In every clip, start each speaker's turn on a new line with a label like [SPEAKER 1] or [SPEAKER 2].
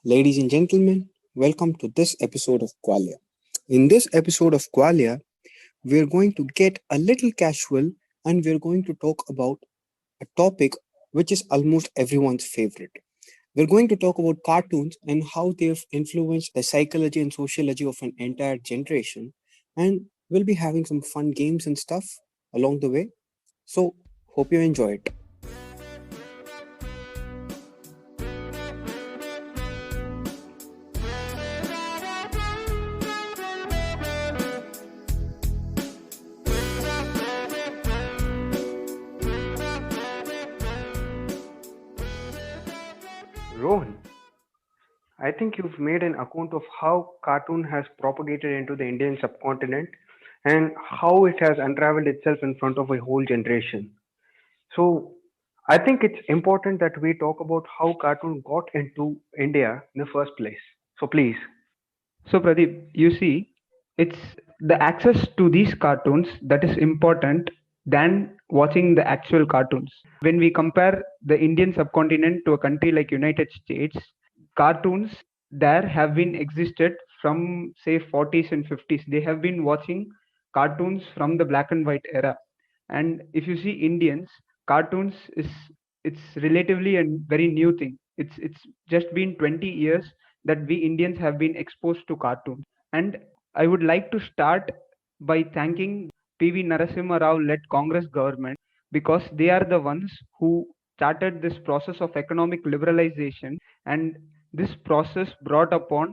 [SPEAKER 1] Ladies and gentlemen, welcome to this episode of Qualia. In this episode of Qualia, we're going to get a little casual and we're going to talk about a topic which is almost everyone's favorite. We're going to talk about cartoons and how they've influenced the psychology and sociology of an entire generation. And we'll be having some fun games and stuff along the way. So, hope you enjoy it.
[SPEAKER 2] Rohan, I think you've made an account of how cartoon has propagated into the Indian subcontinent and how it has unraveled itself in front of a whole generation. So, I think it's important that we talk about how cartoon got into India in the first place. So, please.
[SPEAKER 3] So, Pradeep, you see, it's the access to these cartoons that is important than watching the actual cartoons. When we compare the Indian subcontinent to a country like United States, cartoons there have been existed from say 40s and 50s. They have been watching cartoons from the black and white era. And if you see Indians, cartoons is it's relatively a very new thing. It's just been 20 years that we Indians have been exposed to cartoons. And I would like to start by thanking PV Narasimha Rao led Congress government because they are the ones who started this process of economic liberalization, and this process brought upon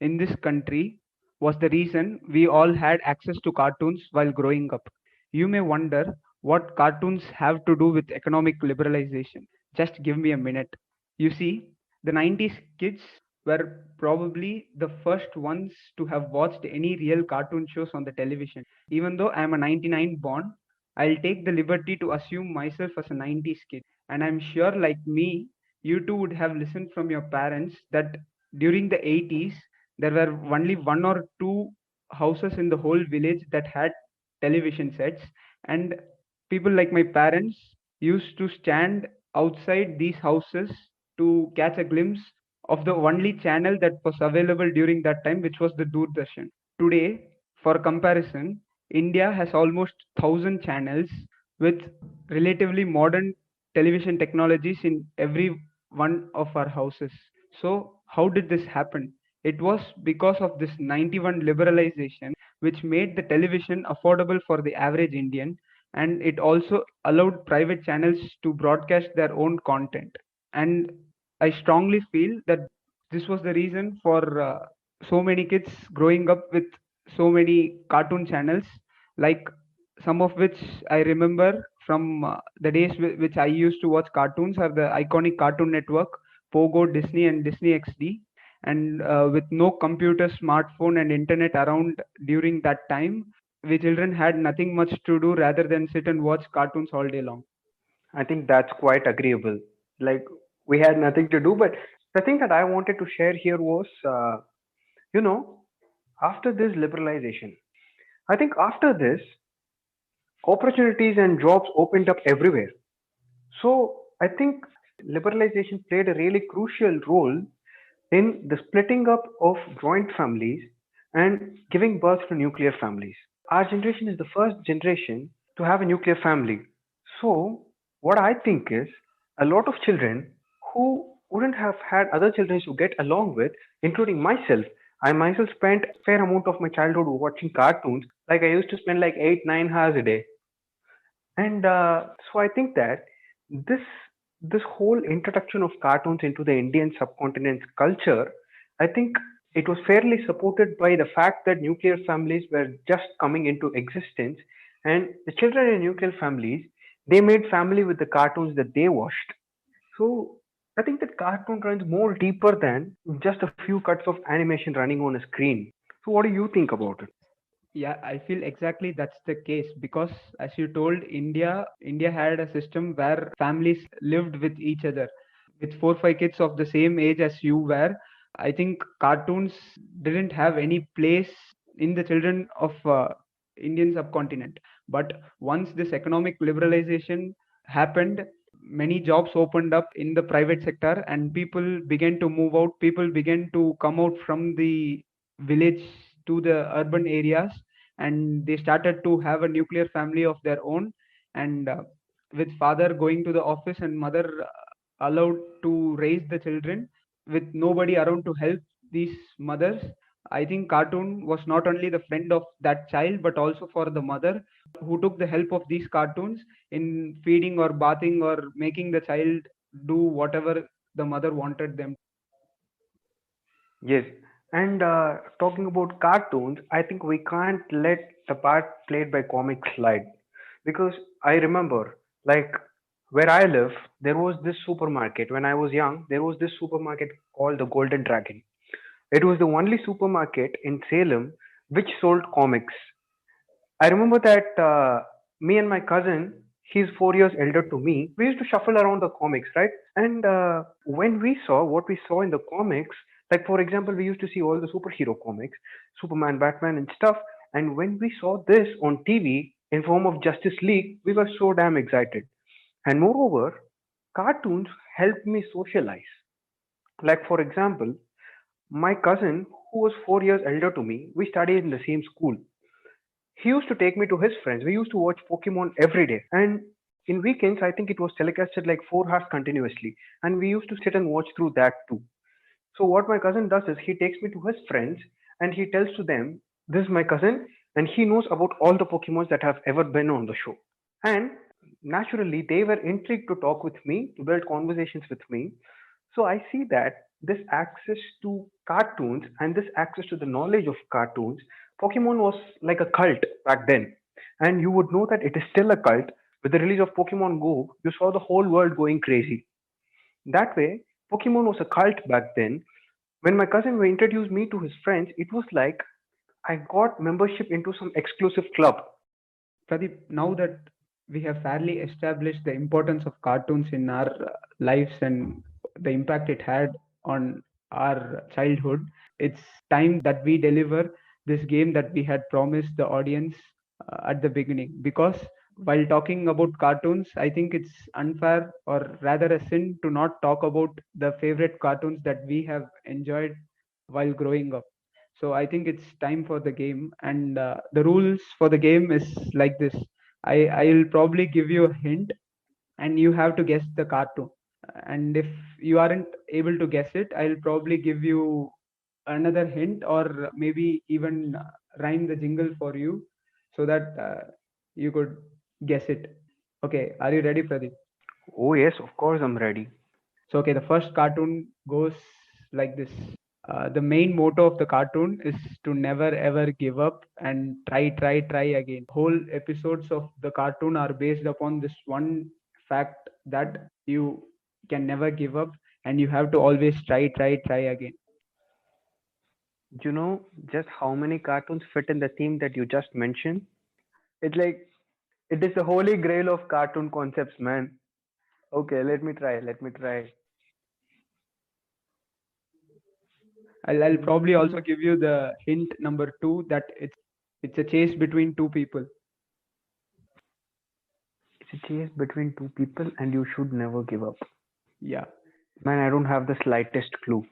[SPEAKER 3] in this country was the reason we all had access to cartoons while growing up. You may wonder what cartoons have to do with economic liberalization. Just give me a minute. You see, the 90s kids were probably the first ones to have watched any real cartoon shows on the television. Even though I am a 99 born, I'll take the liberty to assume myself as a 90s kid. And I'm sure, like me, you too would have listened from your parents that during the 80s, there were only one or two houses in the whole village that had television sets. And people like my parents used to stand outside these houses to catch a glimpse of the only channel that was available during that time, which was the Doordarshan. Today, for comparison, India has almost 1,000 channels with relatively modern television technologies in every one of our houses. So, how did this happen? It was because of this 91 liberalization, which made the television affordable for the average Indian, and it also allowed private channels to broadcast their own content. And I strongly feel that this was the reason for so many kids growing up with so many cartoon channels, like some of which I remember from the days which I used to watch cartoons are the iconic Cartoon Network, Pogo, Disney, and Disney XD. And with no computer, smartphone, and internet around during that time, we children had nothing much to do rather than sit and watch cartoons all day long.
[SPEAKER 2] I think that's quite agreeable. Like, we had nothing to do, but the thing that I wanted to share here was, you know, after this liberalization, I think after this, opportunities and jobs opened up everywhere. So I think liberalization played a really crucial role in the splitting up of joint families and giving birth to nuclear families. Our generation is the first generation to have a nuclear family. So what I think is a lot of children who wouldn't have had other children to get along with, including myself. I myself spent a fair amount of my childhood watching cartoons. Like I used to spend like 8 9 hours a day, and so I think that this this whole introduction of cartoons into the Indian subcontinent's culture, I think it was fairly supported by the fact that nuclear families were just coming into existence, and the children in nuclear families, they made family with the cartoons that they watched. So I think that cartoon runs more deeper than just a few cuts of animation running on a screen. So what do you think about it?
[SPEAKER 3] Yeah, I feel exactly that's the case because as you told, India had a system where families lived with each other. With 4 5 kids of the same age as you were, I think cartoons didn't have any place in the children of Indian subcontinent. But once this economic liberalization happened, many jobs opened up in the private sector, and people began to move out. People began to come out from the village to the urban areas, and they started to have a nuclear family of their own. And with father going to the office and mother allowed to raise the children with nobody around to help these mothers, I think cartoon was not only the friend of that child but also for the mother who took the help of these cartoons in feeding or bathing or making the child do whatever the mother wanted them.
[SPEAKER 2] Yes. And talking about cartoons, I think we can't let the part played by comics slide. Because I remember, like, where I live, there was this supermarket. When I was young, there was this supermarket called the Golden Dragon. It was the only supermarket in Salem which sold comics. I remember that me and my cousin, he's 4 years elder to me, we used to shuffle around the comics, right? And when we saw what we saw in the comics, like for example, we used to see all the superhero comics, Superman, Batman, and stuff. And when we saw this on TV in form of Justice League, we were so damn excited. And moreover, cartoons helped me socialize. Like for example, my cousin, who was 4 years elder to me, we studied in the same school. He used to take me to his friends. We used to watch Pokemon every day. And in weekends, I think it was telecasted like 4 hours continuously. And we used to sit and watch through that too. So, what my cousin does is he takes me to his friends and he tells to them, "This is my cousin, and he knows about all the Pokemons that have ever been on the show." And naturally, they were intrigued to talk with me, to build conversations with me. So I see that this access to cartoons and this access to the knowledge of cartoons, Pokemon was like a cult back then. And you would know that it is still a cult. With the release of Pokemon Go, you saw the whole world going crazy. That way, Pokemon was a cult back then. When my cousin introduced me to his friends, it was like I got membership into some exclusive club.
[SPEAKER 3] Pradeep, now that we have fairly established the importance of cartoons in our lives and the impact it had on our childhood, it's time that we deliver this game that we had promised the audience at the beginning. Because while talking about cartoons, I think it's unfair or rather a sin to not talk about the favorite cartoons that we have enjoyed while growing up. So I think it's time for the game, and the rules for the game is like this. I'll probably give you a hint, and you have to guess the cartoon. And if you aren't able to guess it, I'll probably give you another hint, or maybe even rhyme the jingle for you, so that you could guess it. Okay, are you ready, Pradeep?
[SPEAKER 2] Oh, yes, of course, I'm ready.
[SPEAKER 3] So, okay, the first cartoon goes like this. The main motto of the cartoon is to never ever give up and try, try, try again. Whole episodes of the cartoon are based upon this one fact that you can never give up and you have to always try, try, try again.
[SPEAKER 2] You know just how many cartoons fit in the theme that you just mentioned? It's like it is the holy grail of cartoon concepts, man. Okay, let me try. Let me try.
[SPEAKER 3] I'll probably also give you the hint number two that it's a chase between two people.
[SPEAKER 2] It's a chase between two people, and you should never give up.
[SPEAKER 3] Yeah.
[SPEAKER 2] Man, I don't have the slightest clue.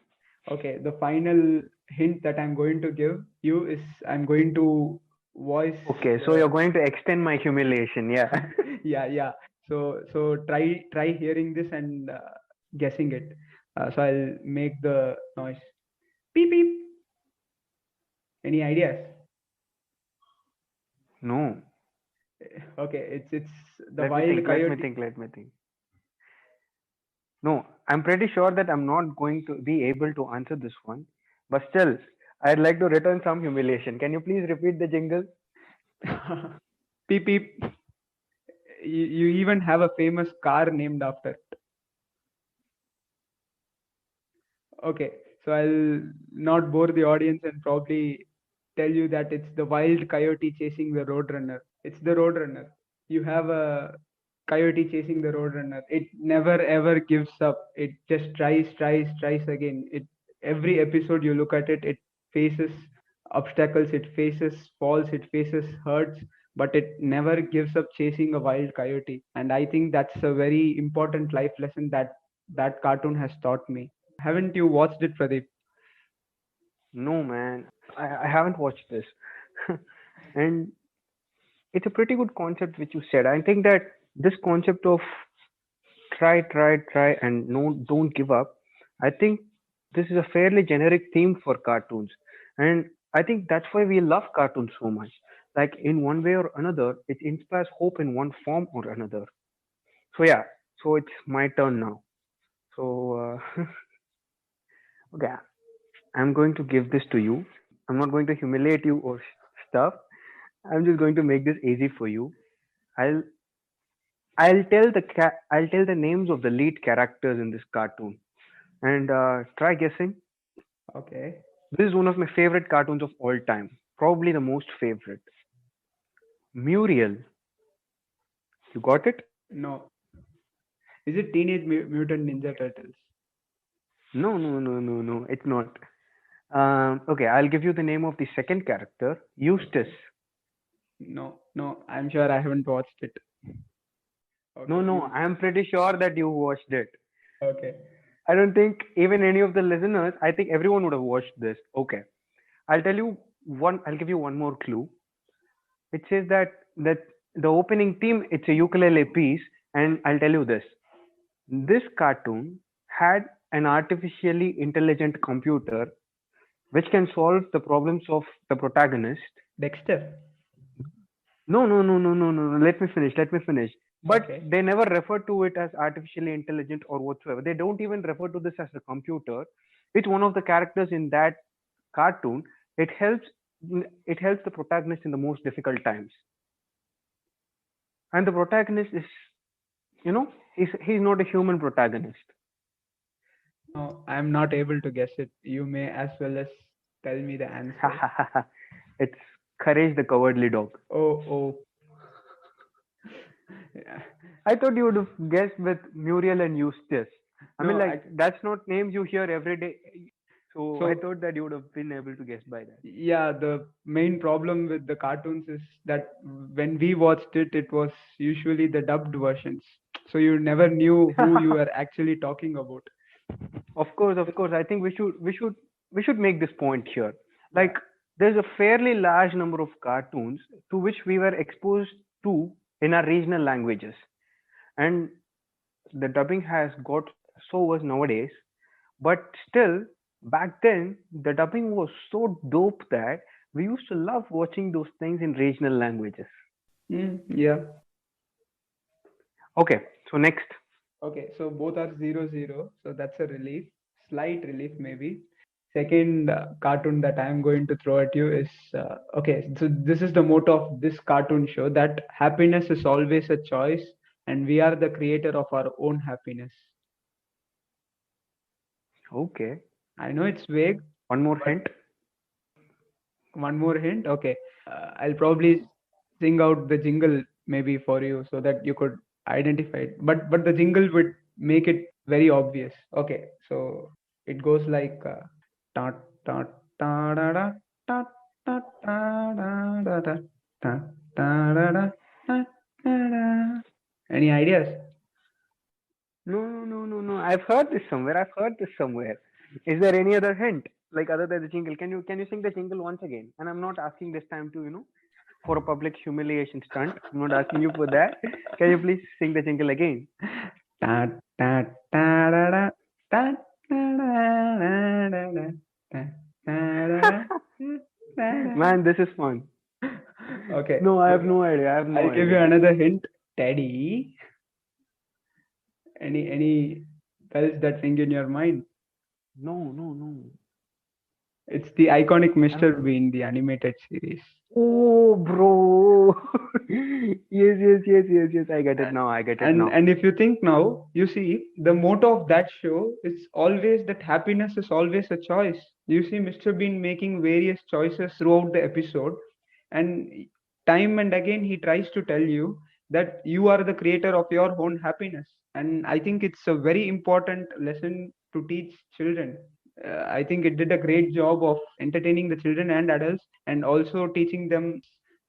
[SPEAKER 3] Okay, the final hint that I'm going to give you is I'm going to voice.
[SPEAKER 2] Okay, so you're going to extend my humiliation, yeah.
[SPEAKER 3] Yeah, yeah. So try hearing this and guessing it. So I'll make the noise. Beep beep. Any ideas?
[SPEAKER 2] No.
[SPEAKER 3] Okay, it's the
[SPEAKER 2] Let me
[SPEAKER 3] wild
[SPEAKER 2] think. Let me
[SPEAKER 3] coyote.
[SPEAKER 2] think. Let me think. No, I'm pretty sure that I'm not going to be able to answer this one. But still, I'd like to return some humiliation. Can you please repeat the jingle?
[SPEAKER 3] Beep beep. You even have a famous car named after it. Okay, so I'll not bore the audience and probably tell you that it's the wild coyote chasing the roadrunner. It's the roadrunner. You have a coyote chasing the roadrunner. It never ever gives up. It just tries again. It every episode you look at it, it faces obstacles, it faces falls, it faces hurts, but it never gives up chasing a wild coyote. And I think that's a very important life lesson that that cartoon has taught me. Haven't you watched it, Pradeep?
[SPEAKER 2] No, man, I haven't watched this. And it's a pretty good concept which you said. I think that this concept of try, and no, don't give up. I think this is a fairly generic theme for cartoons, and I think that's why we love cartoons so much. Like in one way or another, it inspires hope in one form or another. So yeah, so it's my turn now. So okay, I'm going to give this to you. I'm not going to humiliate you or stuff. I'm just going to make this easy for you. I'll I'll tell the names of the lead characters in this cartoon, and try guessing.
[SPEAKER 3] Okay.
[SPEAKER 2] This is one of my favorite cartoons of all time, probably the most favorite. Muriel, you got it?
[SPEAKER 3] No. Is it Teenage Mutant Ninja Turtles?
[SPEAKER 2] No, no, no, no, no. It's not. Okay, I'll give you the name of the second character, Eustace.
[SPEAKER 3] No, no. I'm sure I haven't watched it.
[SPEAKER 2] No,
[SPEAKER 3] Okay,
[SPEAKER 2] no,
[SPEAKER 3] you.
[SPEAKER 2] I'm pretty sure that you watched it.
[SPEAKER 3] Okay.
[SPEAKER 2] I don't think even any of the listeners. I think everyone would have watched this. Okay, I'll tell you one. I'll give you one more clue. It says that the opening theme it's a ukulele piece, and I'll tell you this. This cartoon had an artificially intelligent computer which can solve the problems of the protagonist.
[SPEAKER 3] Dexter.
[SPEAKER 2] No, no, no, no, no, no, no. Let me finish. Let me finish. But
[SPEAKER 3] Okay.
[SPEAKER 2] they never refer to it as artificially intelligent or whatsoever. They don't even refer to this as a computer. It's one of the characters in that cartoon. It helps. It helps the protagonist in the most difficult times. And the protagonist is, he's not a human protagonist.
[SPEAKER 3] No, I'm not able to guess it. You may as well as tell me the answer.
[SPEAKER 2] It's Courage the Cowardly Dog.
[SPEAKER 3] Oh, oh. Yeah.
[SPEAKER 2] I thought you would have guessed with Muriel and Eustace. I mean,
[SPEAKER 3] No,
[SPEAKER 2] like, that's not names you hear every day. So I
[SPEAKER 3] so
[SPEAKER 2] thought that you would have been able to guess by that.
[SPEAKER 3] yeah, the main problem with the cartoons is that when we watched it, it was usually the dubbed versions. So you never knew who you were actually talking about.
[SPEAKER 2] Of course. I think we should make this point here.
[SPEAKER 3] Yeah.
[SPEAKER 2] Like, there's a fairly large number of cartoons to which we were exposed to in our regional languages, and the dubbing has got so worse nowadays. But still, back then, the dubbing was so dope that we used to love watching those things in regional languages.
[SPEAKER 3] Yeah.
[SPEAKER 2] Okay, so next.
[SPEAKER 3] Okay, so both are 0-0. So that's a relief, slight relief maybe. Second cartoon that I'm going to throw at you is okay. So this is the motto of this cartoon show that happiness is always a choice, and we are the creator of our own happiness.
[SPEAKER 2] Okay,
[SPEAKER 3] I know it's vague,
[SPEAKER 2] one more
[SPEAKER 3] but
[SPEAKER 2] hint.
[SPEAKER 3] one more hint. Okay, I'll probably sing out the jingle maybe for you so that you could identify it. But the jingle would make it very obvious. Okay, so it goes like ta ta ta da da ta ta ta da da da ta ta da da ta ta da. Any ideas?
[SPEAKER 2] No, no, no, no, no. I've heard this somewhere. I've heard this somewhere. Is there any other hint, like other than the jingle? Can you sing the jingle once again? And I'm not asking this time to for a public humiliation stunt. I'm not asking you for that. Can you please sing the jingle again?
[SPEAKER 3] Ta ta ta da da ta ta da da da da ta ta da da da da.
[SPEAKER 2] Man, this is fun.
[SPEAKER 3] Okay,
[SPEAKER 2] No, I
[SPEAKER 3] so
[SPEAKER 2] have no idea. I have no
[SPEAKER 3] I'll give you
[SPEAKER 2] idea.
[SPEAKER 3] another hint. Teddy. Any bells that ring in your mind?
[SPEAKER 2] No, no, no.
[SPEAKER 3] It's the iconic
[SPEAKER 2] I
[SPEAKER 3] Mr.
[SPEAKER 2] don't.
[SPEAKER 3] Bean, the animated series.
[SPEAKER 2] Oh, bro. Yes, yes, yes, yes, yes. I get it now. I get it
[SPEAKER 3] And
[SPEAKER 2] now.
[SPEAKER 3] and if you think now, you see the motto of that show is always that happiness is always a choice. You see Mr. Bean making various choices throughout the episode, and time and again he tries to tell you that you are the creator of your own happiness. And I think it's a very important lesson to teach children. I think it did a great job of entertaining the children and adults and also teaching them.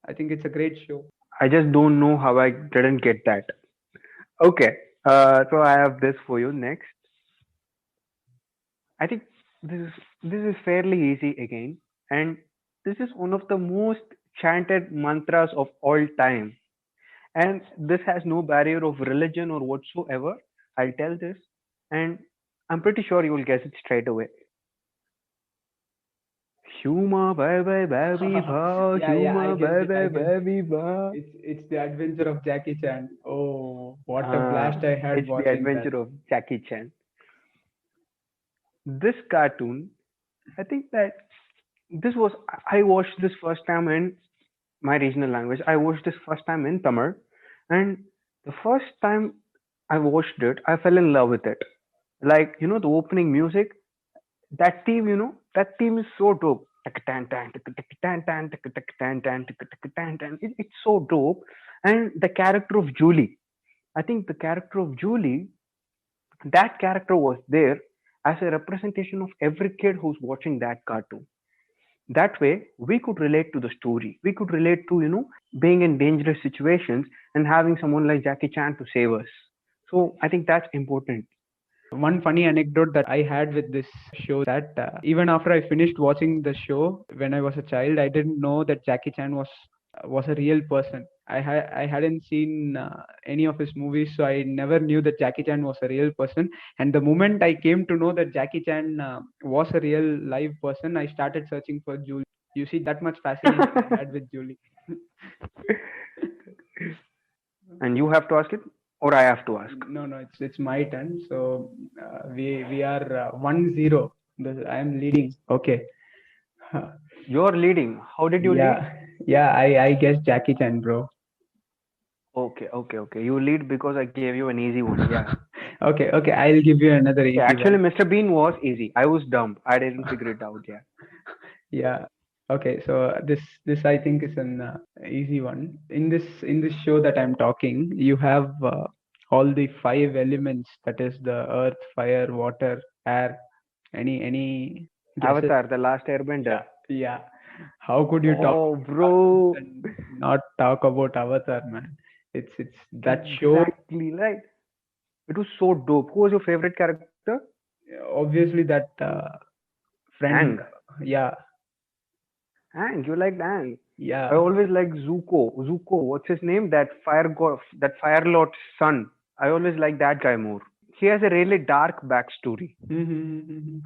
[SPEAKER 3] I think it's a great show.
[SPEAKER 2] I just don't know how I didn't get that. Okay, so I have this for you next. I think this is fairly easy again, and this is one of the most chanted mantras of all time. And this has no barrier of religion or whatsoever. I'll tell this, and I'm pretty sure you will guess it straight away. Huma bye bye baby ba,
[SPEAKER 3] Yeah, I
[SPEAKER 2] huma
[SPEAKER 3] guessed
[SPEAKER 2] bye
[SPEAKER 3] it. I
[SPEAKER 2] bye
[SPEAKER 3] guessed it.
[SPEAKER 2] baby ba.
[SPEAKER 3] It's the adventure of Jackie Chan. Oh, what a blast I had
[SPEAKER 2] It's the
[SPEAKER 3] watching that.
[SPEAKER 2] adventure of Jackie Chan. This cartoon, I think that this was I watched this first time in my regional language. I watched this first time in Tamil, and the first time I watched it, I fell in love with it. Like the opening music, that theme, that theme is so dope. It's so dope, and the character of Julie. I think the character of Julie, that character was there as a representation of every kid who's watching that cartoon. That way we could relate to the story, we could relate to being in dangerous situations and having someone like Jackie Chan to save us. So I think that's important.
[SPEAKER 3] One funny anecdote that I had with this show that even after I finished watching the show when I was a child, I didn't know that Jackie Chan was a real person. I hadn't seen any of his movies, so I never knew that Jackie Chan was a real person. And the moment I came to know that Jackie Chan was a real live person, I started searching for Julie. You see, that much fascination I had with Julie.
[SPEAKER 2] And you have to ask it, or I have to ask?
[SPEAKER 3] No, it's my turn. So we are 1-0. I am leading. Okay.
[SPEAKER 2] You're leading. How did you lead?
[SPEAKER 3] Yeah. I guess Jackie Chan, bro.
[SPEAKER 2] Okay. You lead because I gave you an easy one. Yeah.
[SPEAKER 3] Okay. I'll give you another
[SPEAKER 2] Yeah,
[SPEAKER 3] easy
[SPEAKER 2] actually,
[SPEAKER 3] one.
[SPEAKER 2] Mr. Bean was easy. I was dumb. I didn't figure it out. Yeah.
[SPEAKER 3] Yeah. Okay. So this I think is an easy one. In this show that I'm talking, you have all the five elements. That is the earth, fire, water, air. Any guesses?
[SPEAKER 2] Avatar, the last airbender.
[SPEAKER 3] Yeah. How could you talk
[SPEAKER 2] Oh,
[SPEAKER 3] about cartoons
[SPEAKER 2] bro.
[SPEAKER 3] and not talk about Avatar, man? It's that show.
[SPEAKER 2] Exactly right. It was so dope. Who was your favorite character?
[SPEAKER 3] Obviously, that friend.
[SPEAKER 2] Ang.
[SPEAKER 3] Yeah,
[SPEAKER 2] Ang. You liked Ang. I
[SPEAKER 3] yeah.
[SPEAKER 2] always liked Zuko. Zuko, what's his name? That fire god, that fire lord's son. I always like that guy more. He has a really dark backstory.
[SPEAKER 3] Mm-hmm.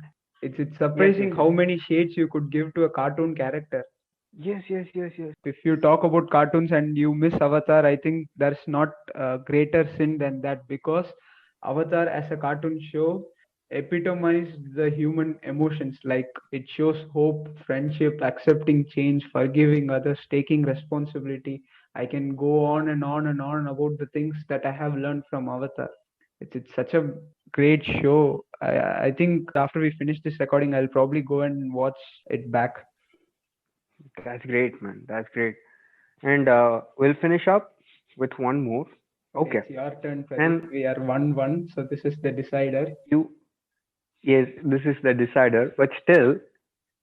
[SPEAKER 3] It's
[SPEAKER 2] Yes.
[SPEAKER 3] surprising how many shades you could give to a cartoon character.
[SPEAKER 2] Yes.
[SPEAKER 3] If you talk about cartoons and you miss Avatar, I think there's not a greater sin than that, because Avatar as a cartoon show epitomized the human emotions. Like, it shows hope, friendship, accepting change, forgiving others, taking responsibility. I can go on and on and on about the things that I have learned from Avatar. It's such a great show. I think after we finish this recording, I'll probably go and watch it back.
[SPEAKER 2] That's great, man. That's great. And we'll finish up with one more.
[SPEAKER 3] Okay,
[SPEAKER 2] Okay.
[SPEAKER 3] it's your turn, Pradeep.
[SPEAKER 2] And
[SPEAKER 3] We are 1-1, so this is the decider.
[SPEAKER 2] you, yes, this is the decider. But still,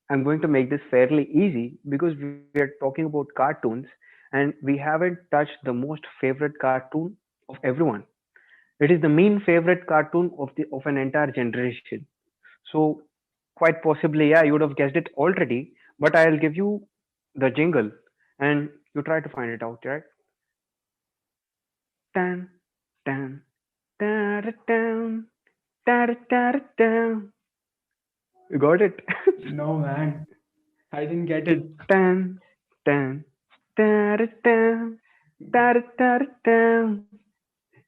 [SPEAKER 2] I'm going to make this fairly easy because we are talking about cartoons and we haven't touched the most favorite cartoon of everyone. It is the main favorite cartoon of an entire generation. So quite possibly, yeah, you would have guessed it already. But I'll give you the jingle, and you try to find it out, right? Tan, tan, tan, tan, tan, tan, tan. You got it?
[SPEAKER 3] No, man, I didn't get it.
[SPEAKER 2] Tan, tan, tan, tan, tan, tan, tan.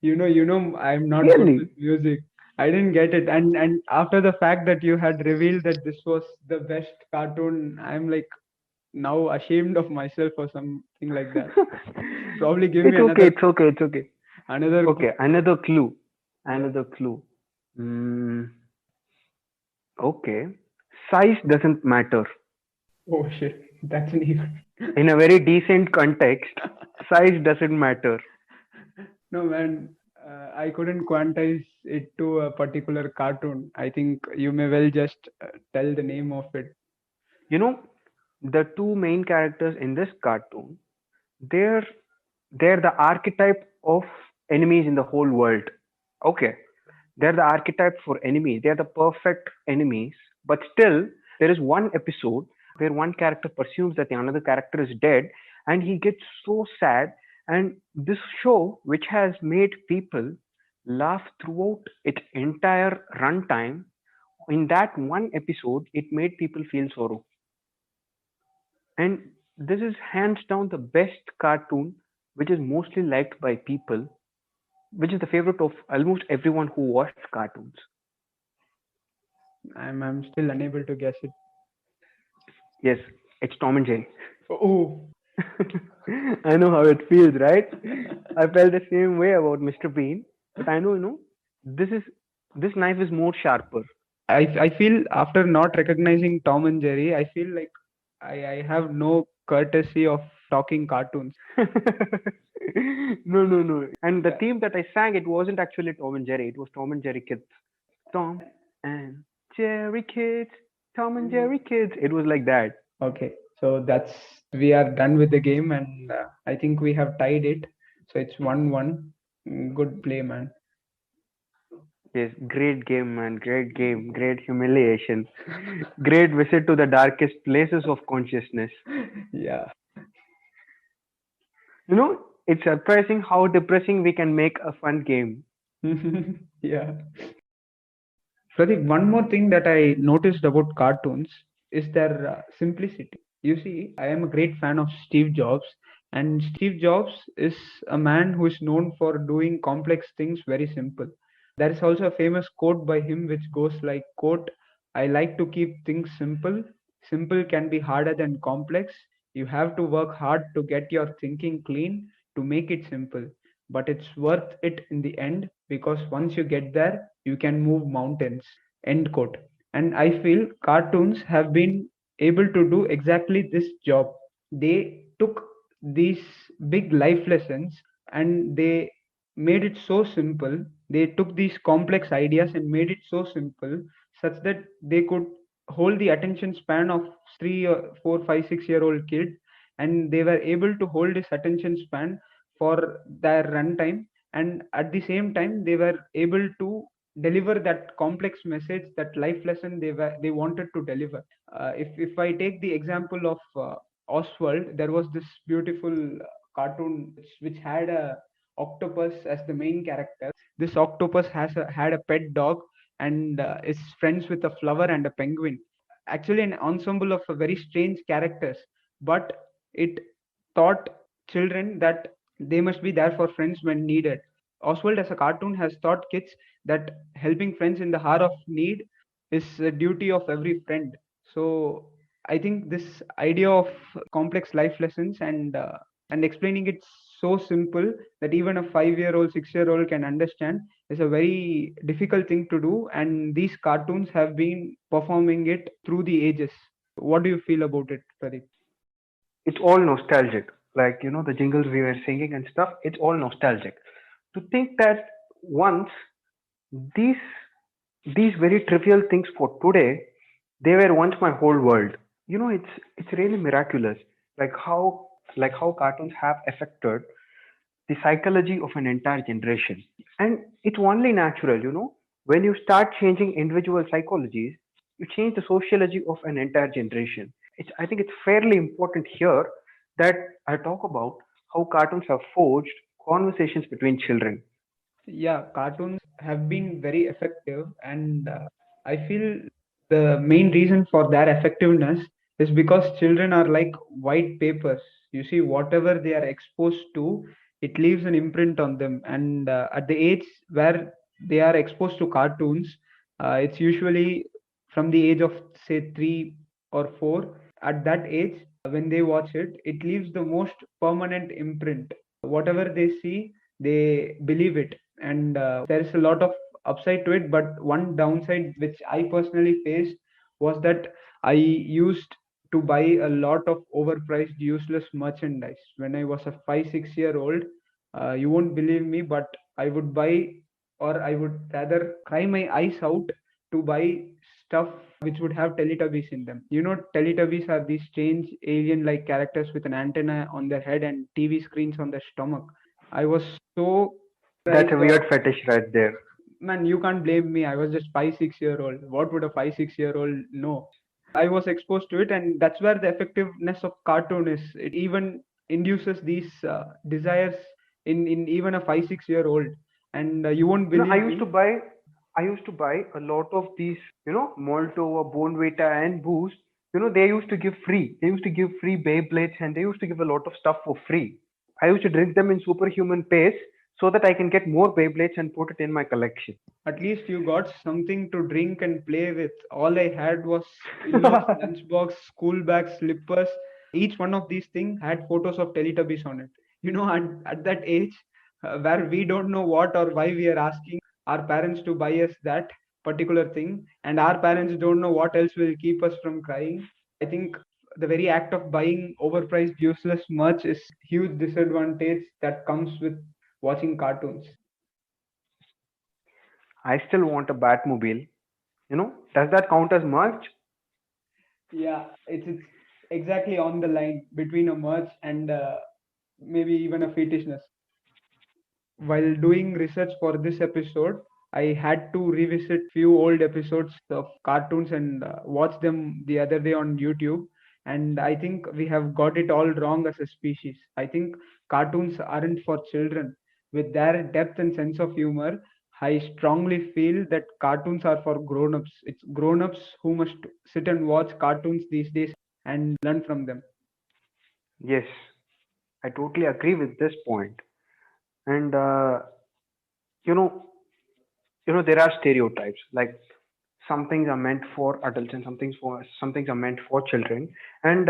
[SPEAKER 3] I'm not good with
[SPEAKER 2] Really?
[SPEAKER 3] music. I didn't get it. And after the fact that you had revealed that this was the best cartoon, I'm like now ashamed of myself or something like that. Probably give me
[SPEAKER 2] It's okay,
[SPEAKER 3] another
[SPEAKER 2] it's okay.
[SPEAKER 3] another
[SPEAKER 2] Okay,
[SPEAKER 3] clue.
[SPEAKER 2] another clue.
[SPEAKER 3] Yeah.
[SPEAKER 2] Another clue. Mm, okay. Size doesn't matter.
[SPEAKER 3] Oh shit, that's an even.
[SPEAKER 2] In a very decent context, size doesn't matter.
[SPEAKER 3] No, man, I couldn't quantize it to a particular cartoon. I think you may well just tell the name of it.
[SPEAKER 2] You know, the two main characters in this cartoon, they're They're the archetype of enemies in the whole world. Okay, they're the archetype for enemies. They're the perfect enemies. But still, there is one episode where one character presumes that the another character is dead, and he gets so sad. And this show, which has made people laugh throughout its entire runtime, in that one episode, it made people feel sorrow. And this is hands down the best cartoon, which is mostly liked by people, which is the favorite of almost everyone who watches cartoons.
[SPEAKER 3] I'm still unable to guess it.
[SPEAKER 2] Yes, it's Tom and Jerry.
[SPEAKER 3] Oh,
[SPEAKER 2] I know how it feels, right? I felt the same way about Mr. Bean, but I know, this is this knife is more sharper.
[SPEAKER 3] I feel after not recognizing Tom and Jerry, I feel like I have no courtesy of talking cartoons.
[SPEAKER 2] No, no, no. And the
[SPEAKER 3] Yeah.
[SPEAKER 2] theme that I sang, it wasn't actually Tom and Jerry. It was Tom and Jerry Kids. Tom and Jerry Kids. Tom and Jerry Kids. It was like that.
[SPEAKER 3] Okay, so that's we are done with the game, and I think we have tied it. So it's 1-1. Good play, man.
[SPEAKER 2] Yes, great game, man. Great game. Great humiliation. Great visit to the darkest places of consciousness.
[SPEAKER 3] Yeah.
[SPEAKER 2] It's surprising how depressing we can make a fun game.
[SPEAKER 3] Yeah. Pradeep, one more thing that I noticed about cartoons is their simplicity. You see, I am a great fan of Steve Jobs, and Steve Jobs is a man who is known for doing complex things very simple. There is also a famous quote by him which goes like, quote, I like to keep things simple. Simple can be harder than complex. You have to work hard to get your thinking clean to make it simple. But it's worth it in the end because once you get there, you can move mountains. End quote. And I feel cartoons have been able to do exactly this job. They took these big life lessons and they made it so simple. They took these complex ideas and made it so simple such that they could hold the attention span of 3 or 4 5 6 year old kid, and they were able to hold this attention span for their runtime, and at the same time they were able to deliver that complex message, that life lesson they wanted to deliver. If I take the example of Oswald, there was this beautiful cartoon which had a octopus as the main character. This octopus had a pet dog and is friends with a flower and a penguin. Actually, an ensemble of very strange characters, but it taught children that they must be there for friends when needed. Oswald, as a cartoon, has taught kids that helping friends in the hour of need is a duty of every friend. So I think this idea of complex life lessons and explaining it so simple that even a 5 year old, 6 year old can understand is a very difficult thing to do. And these cartoons have been performing it through the ages. What do you feel about it, Pradeep?
[SPEAKER 2] It's all nostalgic. Like, the jingles we were singing and stuff, it's all nostalgic. To think that once these these very trivial things for today, they were once my whole world. It's really miraculous. Like how cartoons have affected the psychology of an entire generation. And it's only natural, when you start changing individual psychologies, you change the sociology of an entire generation. I think it's fairly important here that I talk about how cartoons have forged conversations between children.
[SPEAKER 3] Yeah, cartoons have been very effective, and I feel the main reason for their effectiveness is because children are like white papers. You see, whatever they are exposed to, it leaves an imprint on them. And at the age where they are exposed to cartoons, it's usually from the age of say 3 or 4. At that age, when they watch it, it leaves the most permanent imprint. Whatever they see, they believe it, and there is a lot of upside to it, but one downside which I personally faced was that I used to buy a lot of overpriced useless merchandise when I was a 5 6 year old. You won't believe me, but I would buy, or I would rather cry my eyes out to buy stuff which would have Teletubbies in them. Teletubbies are these strange alien-like characters with an antenna on their head and TV screens on their stomach. I was so
[SPEAKER 2] That's a
[SPEAKER 3] surprised.
[SPEAKER 2] weird fetish right there.
[SPEAKER 3] Man, you can't blame me. I was just 5, 6 year old. What would a 5, 6 year old know? I was exposed to it, and that's where the effectiveness of cartoon is. It even induces these desires in even a 5, 6 year old. And you won't
[SPEAKER 2] You know,
[SPEAKER 3] believe me.
[SPEAKER 2] I used to buy a lot of these, Molto or Bonvita and Boost. They used to give free. They used to give free Beyblades and they used to give a lot of stuff for free. I used to drink them in superhuman pace so that I can get more Beyblades and put it in my collection.
[SPEAKER 3] At least you got something to drink and play with. All I had was pillows, lunchbox, school bags, slippers. Each one of these things had photos of Teletubbies on it. At that age, where we don't know what or why we are asking our parents to buy us that particular thing, and our parents don't know what else will keep us from crying. I think the very act of buying overpriced, useless merch is huge disadvantage that comes with watching cartoons.
[SPEAKER 2] I still want a Batmobile. Does that count as merch?
[SPEAKER 3] Yeah, it's exactly on the line between a merch and maybe even a fetishness. While doing research for this episode, I had to revisit few old episodes of cartoons and watch them the other day on YouTube. And I think we have got it all wrong as a species. I think cartoons aren't for children. With their depth and sense of humor, I strongly feel that cartoons are for grown-ups. It's grown-ups who must sit and watch cartoons these days and learn from them.
[SPEAKER 2] Yes, I totally agree with this point. And you know, there are stereotypes like some things are meant for adults and some things are meant for children. And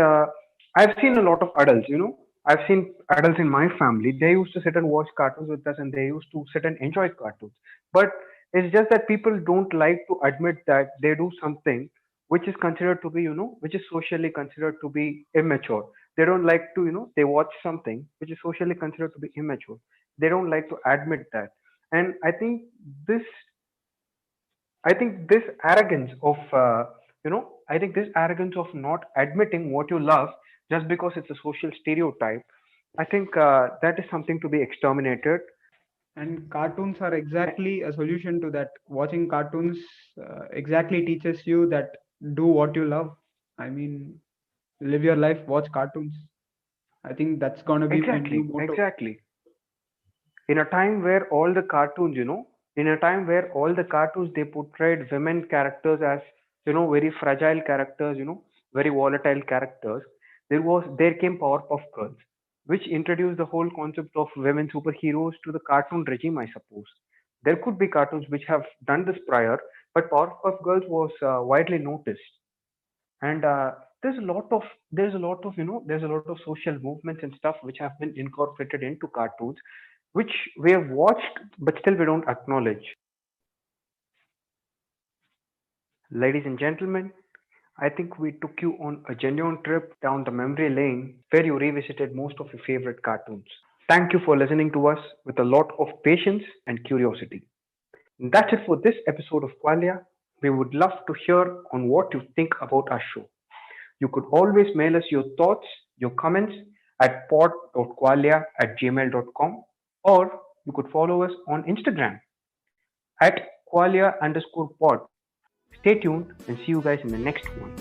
[SPEAKER 2] I've seen a lot of adults. I've seen adults in my family. They used to sit and watch cartoons with us, and they used to sit and enjoy cartoons. But it's just that people don't like to admit that they do something which is considered to be, which is socially considered to be immature. They don't like to, they watch something which is socially considered to be immature. They don't like to admit that. And this this arrogance of I think this arrogance of not admitting what you love just because it's a social stereotype. I think that is something to be exterminated.
[SPEAKER 3] And cartoons are exactly a solution to that. Watching cartoons exactly teaches you that do what you love. I mean, live your life, watch cartoons. I think that's gonna be my new
[SPEAKER 2] Exactly,
[SPEAKER 3] motto.
[SPEAKER 2] exactly. In a time where all the cartoons, in a time where all the cartoons they portrayed women characters as very fragile characters, very volatile characters. There came Powerpuff Girls, which introduced the whole concept of women superheroes to the cartoon regime. I suppose there could be cartoons which have done this prior, but Powerpuff Girls was widely noticed. And there's a lot of social movements and stuff which have been incorporated into cartoons, which we have watched but still we don't acknowledge. Ladies and gentlemen, I think we took you on a genuine trip down the memory lane where you revisited most of your favorite cartoons. Thank you for listening to us with a lot of patience and curiosity. That's it for this episode of Qualia. We would love to hear on what you think about our show. You could always mail us your thoughts, your comments at pod.qualia@gmail.com, or you could follow us on Instagram at qualia_pod. Stay tuned and see you guys in the next one.